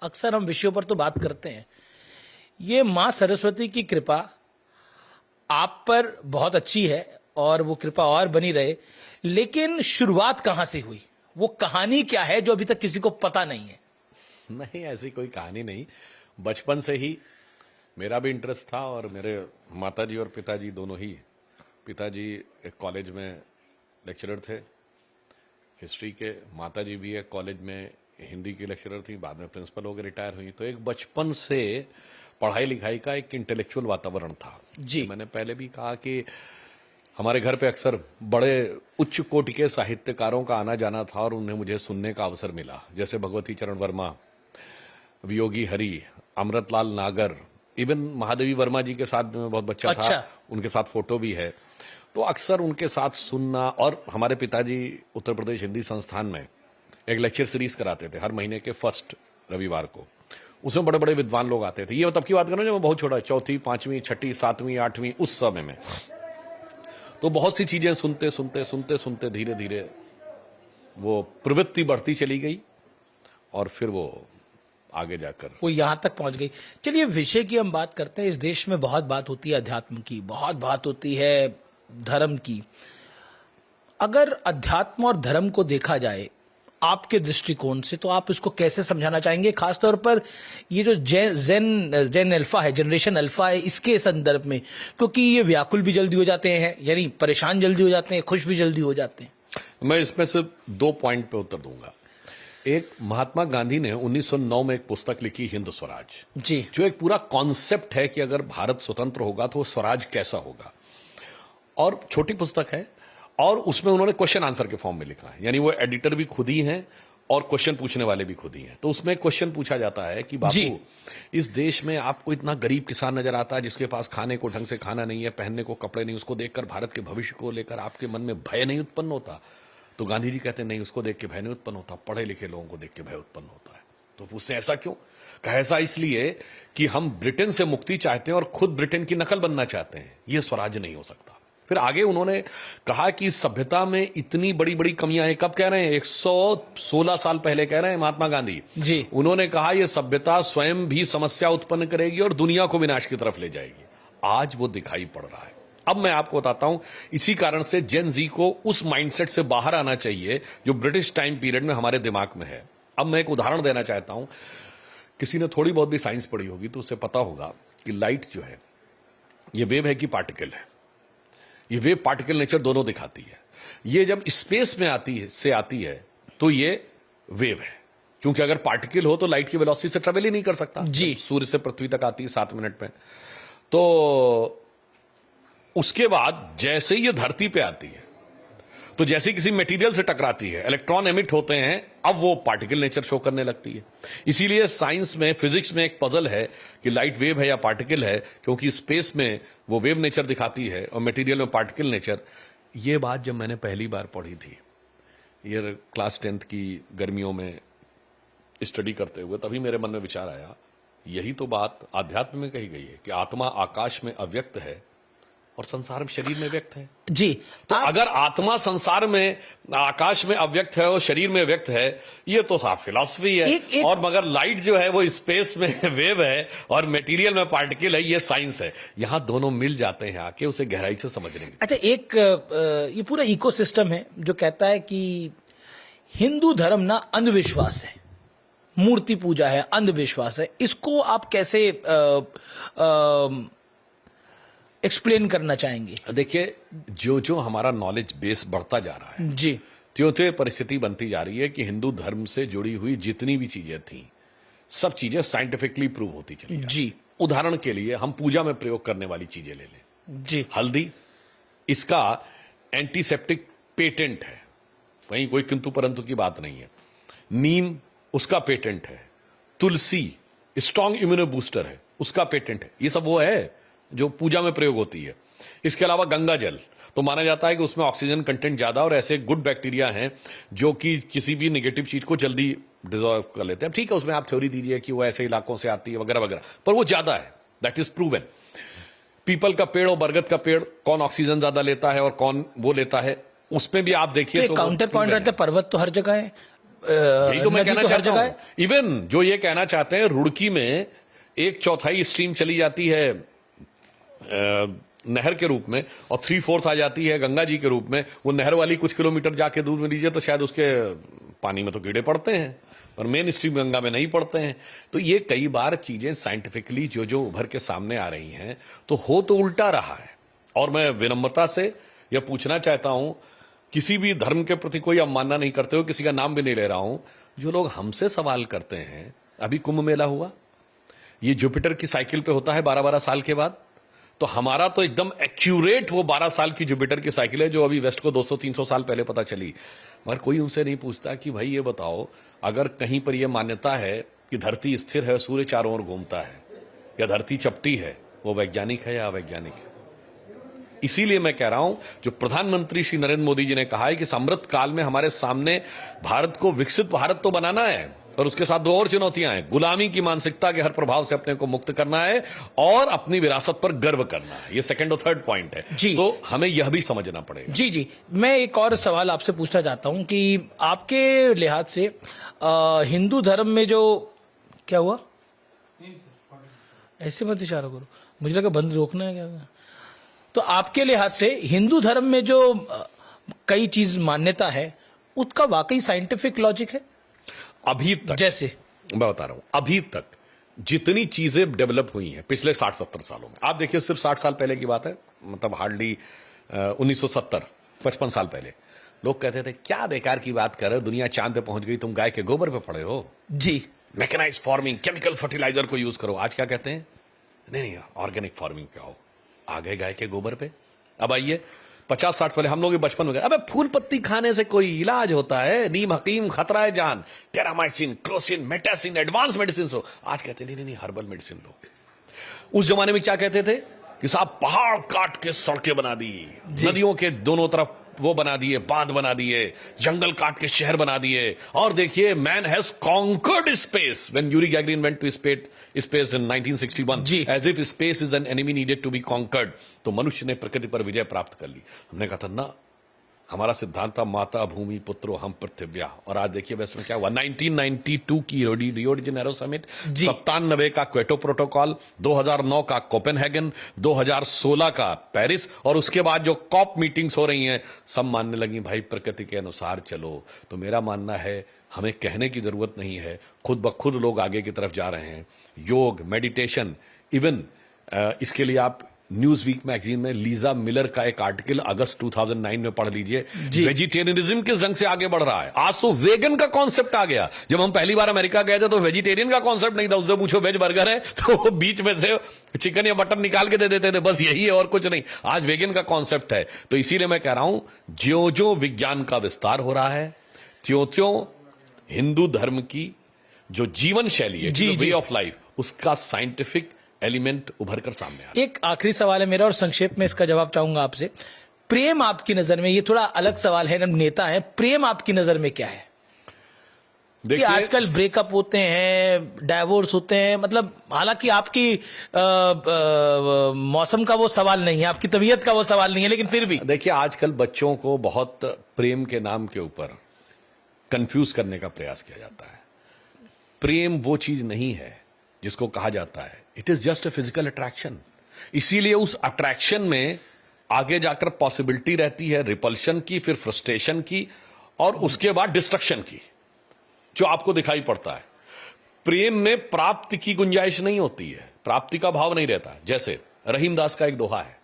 अक्सर हम विषयों पर तो बात करते हैं, ये माँ सरस्वती की कृपा आप पर बहुत अच्छी है और वो कृपा और बनी रहे। लेकिन शुरुआत कहाँ से हुई, वो कहानी क्या है जो अभी तक किसी को पता नहीं है? नहीं, ऐसी कोई कहानी नहीं। बचपन से ही मेरा भी इंटरेस्ट था और मेरे माताजी और पिताजी दोनों ही। पिताजी एक कॉलेज में लेक्चरर थे हिस्ट्री के, माताजी भी एक कॉलेज में हिंदी की लेक्चरर थी, बाद में प्रिंसिपल होकर रिटायर हुई। तो एक बचपन से पढ़ाई लिखाई का एक इंटेलेक्चुअल वातावरण था जी। मैंने पहले भी कहा कि हमारे घर पे अक्सर बड़े उच्च कोटि के साहित्यकारों का आना जाना था और उन्हें मुझे सुनने का अवसर मिला, जैसे भगवती चरण वर्मा, वियोगी हरि, अमृतलाल नागर, इवन महादेवी वर्मा जी के साथ में बहुत बच्चा था, उनके साथ फोटो भी है। तो अक्सर उनके साथ सुनना, और हमारे पिताजी उत्तर प्रदेश हिंदी संस्थान में एक लेक्चर सीरीज कराते थे हर महीने के फर्स्ट रविवार को। उसमें बड़े बड़े विद्वान लोग आते थे। ये तब की बात कर रहा हूं जब मैं बहुत छोटा, चौथी, पांचवीं, छठी, सातवीं, आठवीं, उस समय में। तो बहुत सी चीजें सुनते धीरे धीरे वो प्रवृत्ति बढ़ती चली गई और फिर वो आगे जाकर वो यहां तक पहुंच गई। चलिए विषय की हम बात करते हैं। इस देश में बहुत बात होती है अध्यात्म की, बहुत बात होती है धर्म की। अगर अध्यात्म और धर्म को देखा जाए आपके दृष्टिकोण से, तो आप इसको कैसे समझाना चाहेंगे, खासतौर पर ये जो जेन अल्फा है, जनरेशन अल्फा है, इसके संदर्भ में? क्योंकि ये व्याकुल भी जल्दी हो जाते हैं, यानी परेशान जल्दी हो जाते हैं, खुश भी जल्दी हो जाते हैं। मैं इसमें से 2 पॉइंट पे उत्तर दूंगा। एक, महात्मा गांधी ने 1909 में एक पुस्तक लिखी, हिंद स्वराज जी, जो एक पूरा कॉन्सेप्ट है कि अगर भारत स्वतंत्र होगा तो वो स्वराज कैसा होगा। और छोटी पुस्तक है और उसमें उन्होंने क्वेश्चन आंसर के फॉर्म में लिखा है, यानी वो एडिटर भी खुद ही हैं और क्वेश्चन पूछने वाले भी खुद ही हैं। तो उसमें क्वेश्चन पूछा जाता है कि बापू, इस देश में आपको इतना गरीब किसान नजर आता है जिसके पास खाने को ढंग से खाना नहीं है, पहनने को कपड़े नहीं, उसको देखकर भारत के भविष्य को लेकर आपके मन में भय नहीं उत्पन्न होता? तो गांधी जी कहते नहीं, उसको देख के भय नहीं उत्पन्न होता, पढ़े लिखे लोगों को देख के भय उत्पन्न होता है। तो पूछते हैं ऐसा क्यों? कहा ऐसा इसलिए कि हम ब्रिटेन से मुक्ति चाहते हैं और खुद ब्रिटेन की नकल बनना चाहते हैं, यह स्वराज नहीं हो सकता। फिर आगे उन्होंने कहा कि सभ्यता में इतनी बड़ी बड़ी कमियां हैं। कब कह रहे हैं? 116 साल पहले कह रहे हैं महात्मा गांधी जी। उन्होंने कहा यह सभ्यता स्वयं भी समस्या उत्पन्न करेगी और दुनिया को विनाश की तरफ ले जाएगी। आज वो दिखाई पड़ रहा है। अब मैं आपको बताता हूं, इसी कारण से जेन जी को उस माइंडसेट से बाहर आना चाहिए जो ब्रिटिश टाइम पीरियड में हमारे दिमाग में है। अब मैं एक उदाहरण देना चाहता हूं। किसी ने थोड़ी बहुत भी साइंस पढ़ी होगी तो उसे पता होगा कि लाइट जो है ये वेव है कि पार्टिकल है। ये वेव पार्टिकल नेचर दोनों दिखाती है। ये जब स्पेस में आती है तो ये वेव है, क्योंकि अगर पार्टिकल हो तो लाइट की वेलोसिटी से ट्रेवल ही नहीं कर सकता जी। सूर्य से पृथ्वी तक आती है 7 मिनट में। तो उसके बाद जैसे ही ये धरती पे आती है तो जैसे किसी मटेरियल से टकराती है, इलेक्ट्रॉन एमिट होते हैं, अब वो पार्टिकल नेचर शो करने लगती है। इसीलिए साइंस में, फिजिक्स में एक पजल है कि लाइट वेव है या पार्टिकल है, क्योंकि स्पेस में वो वेव नेचर दिखाती है और मटेरियल में पार्टिकल नेचर। ये बात जब मैंने पहली बार पढ़ी थी, ये क्लास 10th की गर्मियों में स्टडी करते हुए, तभी मेरे मन में विचार आया, यही तो बात आध्यात्म में कही गई है कि आत्मा आकाश में अव्यक्त है और संसार में, शरीर में व्यक्त है। जी। तो अगर आत्मा संसार में, आकाश में अव्यक्त है और शरीर में व्यक्त है, ये तो साफ फिलॉसफी है। और मगर लाइट जो है वो स्पेस में वेव है और मटेरियल में पार्टिकल है, ये साइंस है। यहां दोनों मिल जाते हैं आके उसे गहराई से समझने की। अच्छा, एक ये पूरा इकोसिस्टम है जो कहता है कि हिंदू धर्म ना अंधविश्वास है, मूर्ति पूजा है, अंधविश्वास है। इसको आप कैसे एक्सप्लेन करना चाहेंगे? देखिए, जो जो हमारा नॉलेज बेस बढ़ता जा रहा है जी, त्यों परिस्थिति बनती जा रही है कि हिंदू धर्म से जुड़ी हुई जितनी भी चीजें थी, सब चीजें साइंटिफिकली प्रूव होती चली जा रही। जी। उदाहरण के लिए हम पूजा में प्रयोग करने वाली चीजें ले लें। जी। हल्दी, इसका एंटीसेप्टिक पेटेंट है, कहीं कोई किंतु परंतु की बात नहीं है। नीम, उसका पेटेंट है। तुलसी स्ट्रॉन्ग इम्यूनो बूस्टर है, उसका पेटेंट है। ये सब वो है जो पूजा में प्रयोग होती है। इसके अलावा गंगा जल तो माना जाता है कि उसमें ऑक्सीजन कंटेंट ज्यादा और ऐसे गुड बैक्टीरिया हैं जो कि किसी भी नेगेटिव चीज को जल्दी डिजॉल्व कर लेते हैं। ठीक है, उसमें आप थ्योरी दीजिए कि वो ऐसे इलाकों से आती है वगैरह वगैरह, पर वो ज्यादा है, दैट इज प्रूवन। पीपल का पेड़ और बरगद का पेड़, कौन ऑक्सीजन ज्यादा लेता है और कौन वो लेता है, उसमें भी आप देखिए तो काउंटर पॉइंट रहता है। पर्वत तो हर जगह है, यही तो मैं नदी कहना तो हर चाहता जगह हूं। है। इवन जो ये कहना चाहते हैं रुड़की में 1/4 स्ट्रीम चली जाती है नहर के रूप में और 3/4 आ जाती है गंगा जी के रूप में, वो नहर वाली कुछ किलोमीटर जाके दूर में लीजिए तो शायद उसके पानी में तो कीड़े पड़ते हैं, पर मेन स्ट्रीम गंगा में नहीं पड़ते हैं। तो ये कई बार चीजें साइंटिफिकली जो जो उभर के सामने आ रही हैं तो हो तो उल्टा रहा है। और मैं विनम्रता से यह पूछना चाहता हूं, किसी भी धर्म के प्रति कोई अवमानना नहीं करते हो, किसी का नाम भी नहीं ले रहा हूं, जो लोग हमसे सवाल करते हैं, अभी कुंभ मेला हुआ, ये जुपिटर की साइकिल पे होता है 12-12 साल के बाद, तो हमारा तो एकदम एक्यूरेट वो 12 साल की जुपिटर की साइकिल है जो अभी वेस्ट को 200-300 साल पहले पता चली। मगर कोई उनसे नहीं पूछता कि भाई ये बताओ, अगर कहीं पर यह मान्यता है कि धरती स्थिर है, सूर्य चारों ओर घूमता है, या धरती चपटी है, वो वैज्ञानिक है या अवैज्ञानिक है? इसीलिए मैं कह रहा हूं, जो प्रधानमंत्री श्री नरेंद्र मोदी जी ने कहा है कि अमृत काल में हमारे सामने भारत को विकसित भारत तो बनाना है, पर उसके साथ 2 और चुनौतियां हैं। गुलामी की मानसिकता के हर प्रभाव से अपने को मुक्त करना है और अपनी विरासत पर गर्व करना है। ये सेकंड और थर्ड पॉइंट है जी। तो हमें यह भी समझना पड़ेगा। जी जी, मैं एक और सवाल आपसे पूछना चाहता हूं कि आपके लिहाज से हिंदू धर्म में जो क्या हुआ, ऐसे मत इशारा करो, मुझे लगा बंद रोकना है क्या। तो आपके लिहाज से हिंदू धर्म में जो कई चीज मान्यता है, उसका वाकई साइंटिफिक लॉजिक है? अभी तक जैसे मैं बता रहा हूं, अभी तक जितनी चीजें डेवलप हुई हैं पिछले 60-70 सालों में, आप देखिए सिर्फ 60 साल पहले की बात है, मतलब हार्डली 1970-55 साल पहले लोग कहते थे क्या बेकार की बात कर रहे हो, दुनिया चांद पे पहुंच गई, तुम गाय के गोबर पे पड़े हो जी, मैकेनाइज फार्मिंग, केमिकल फर्टिलाइजर को यूज करो। आज क्या कहते हैं, नहीं ऑर्गेनिक फार्मिंग पे आओ, आ गए गाय के गोबर पे। अब आइए 50-60 पहले हम लोग बचपन में गए, अबे फूल पत्ती खाने से कोई इलाज होता है, नीम हकीम खतरा है जान, Terramycin, Crocin, Metacin, advance medicine हो। आज कहते हैं नहीं हर्बल मेडिसिन लो। उस जमाने में क्या कहते थे कि साहब पहाड़ काट के सड़कें बना दी, नदियों के दोनों तरफ वो बना दिए, बांध बना दिए, जंगल काट के शहर बना दिए, और देखिए man has conquered space when Yuri Gagarin went to space in 1961 as if space is an enemy needed to be conquered. तो मनुष्य ने प्रकृति पर विजय प्राप्त कर ली। हमने कहा था ना, हमारा सिद्धांत था माता भूमि पुत्रो हम पृथिव्या, और आज देखिए वेस्ट में क्या हुआ। 1992 की रियो डी जेनेरो समिट, 97 का क्वेटो प्रोटोकॉल, 2009 का कोपेनहेगन, 2016 का पेरिस, और उसके बाद जो कॉप मीटिंग्स हो रही हैं, सब मानने लगी भाई प्रकृति के अनुसार चलो। तो मेरा मानना है हमें कहने की जरूरत नहीं है, खुद ब खुद लोग आगे की तरफ जा रहे हैं। योग, मेडिटेशन, इवन इसके लिए आप न्यूज वीक मैगजीन में लीजा मिलर का एक आर्टिकल अगस्त 2009 में पढ़ लीजिए। वेजिटेरियनिज्म किस ढंग से आगे बढ़ रहा है। आज तो वेगन का कॉन्सेप्ट आ गया। जब हम पहली बार अमेरिका गए थे तो वेजिटेरियन का कॉन्सेप्ट नहीं था, उससे पूछो वेज बर्गर है तो वो बीच में से चिकन या मटन निकाल के दे देते थे, बस यही है और कुछ नहीं। आज वेगन का कॉन्सेप्ट है। तो इसीलिए मैं कह रहा हूं, ज्यों ज्यों विज्ञान का विस्तार हो रहा है, त्यों त्यों हिंदू धर्म की जो जीवन शैली है, वे ऑफ लाइफ, उसका साइंटिफिक एलिमेंट उभर कर सामने आ रहा है। एक आखिरी सवाल है मेरा और संक्षेप में इसका जवाब चाहूंगा आपसे। प्रेम आपकी नजर में, ये थोड़ा अलग सवाल है, नेता है, प्रेम आपकी नजर में क्या है? कि आजकल ब्रेकअप होते हैं, डाइवोर्स होते हैं, मतलब हालांकि आपकी मौसम का वो सवाल नहीं है, आपकी तबीयत का वो सवाल नहीं है, लेकिन फिर भी देखिए आजकल बच्चों को बहुत प्रेम के नाम के ऊपर कंफ्यूज करने का प्रयास किया जाता है। प्रेम वो चीज नहीं है जिसको कहा जाता है, it is just a physical attraction. इसीलिए उस अट्रैक्शन में आगे जाकर पॉसिबिलिटी रहती है रिपल्शन की, फिर फ्रस्ट्रेशन की, और उसके बाद डिस्ट्रक्शन की, जो आपको दिखाई पड़ता है। प्रेम में प्राप्ति की गुंजाइश नहीं होती है, प्राप्ति का भाव नहीं रहता। जैसे रहीमदास का एक दोहा है,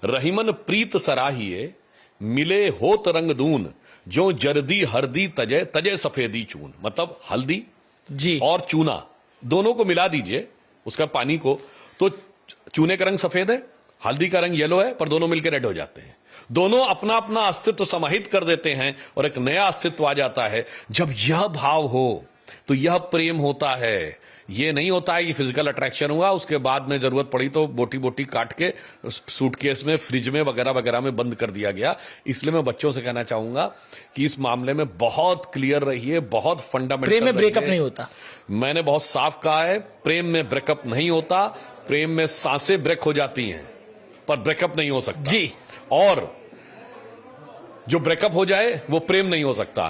रहीमन प्रीत सराहिए मिले होत रंग दून, जो जर्दी हरदी तजे तजे सफेदी चून। मतलब हल्दी जी और चूना दोनों को मिला दीजिए, उसका पानी को, तो चूने का रंग सफेद है, हल्दी का रंग येलो है, पर दोनों मिलकर रेड हो जाते हैं। दोनों अपना अपना अस्तित्व समाहित कर देते हैं और एक नया अस्तित्व आ जाता है। जब यह भाव हो तो यह प्रेम होता है। यह नहीं होता है कि फिजिकल अट्रैक्शन हुआ, उसके बाद में जरूरत पड़ी तो बोटी बोटी काट के सूटकेस में, फ्रिज में, वगैरह वगैरह में बंद कर दिया गया। इसलिए मैं बच्चों से कहना चाहूंगा कि इस मामले में बहुत क्लियर रहिए, बहुत फंडामेंटल। प्रेम में ब्रेकअप नहीं होता। मैंने बहुत साफ कहा है, प्रेम में ब्रेकअप नहीं होता। प्रेम में सांसें ब्रेक हो जाती हैं, पर ब्रेकअप नहीं हो सकता जी। और जो ब्रेकअप हो जाए वो प्रेम नहीं हो सकता।